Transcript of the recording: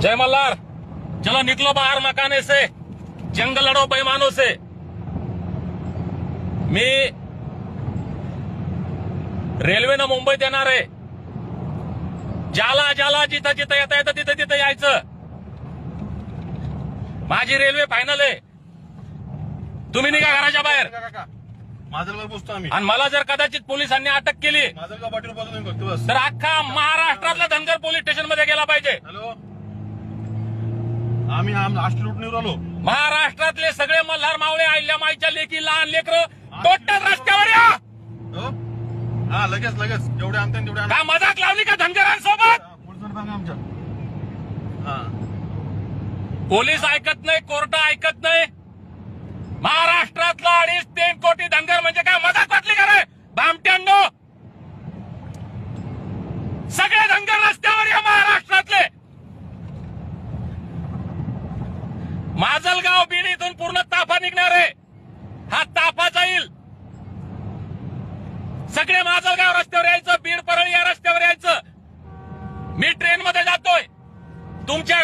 जय मल्हार। चलो निकलो बाहर मकाने से, जंग लढो बेईमानों से। मी रेल्वेनं मुंबईत येणार आहे। ज्याला ज्याला जिथं जिथं येता येतं तिथं तिथं यायचं। माझी रेल्वे फायनल आहे। तुम्ही निघा घराच्या बाहेर। माजलगाव पोहोचतो आम्ही आणि मला जर कदाचित पोलिसांनी अटक केली माजलगाव पाटील पासून फक्त बस। तर अख्खा महाराष्ट्रातला धनगर पोलीस स्टेशन मध्ये गेला पाहिजे। हॅलो, आम्ही आष्टी लुटून आलो। महाराष्ट्रातले सगळे मल्हार मावळे, अहिल्यामाईच्या लेकी, लहान लेकरं टोटल रस्त्यावर या। हो? हा, लगेच लगेच जेवढे आणते तेवढे का मजाक लावली का धनगरांसोबत? पुढचं सांगा आमच्या। हा, पोलीस ऐकत नाही, कोर्ट ऐकत नाही। महाराष्ट्रातला 2.5-3 कोटी धनगर म्हणजे काय मजाक वाटली का रे भामट्यांनो? सगळे धनगर रस्त्यावर या महाराष्ट्रातले। माजलगाव बीड इथून पूर्ण ताफा निघणार आहे। हा ताफा जाईल। सगळे माजलगाव रस्त्यावर यायचं, बीड परळी या रस्त्यावर यायचं। मी ट्रेन मध्ये जातोय। तुमच्या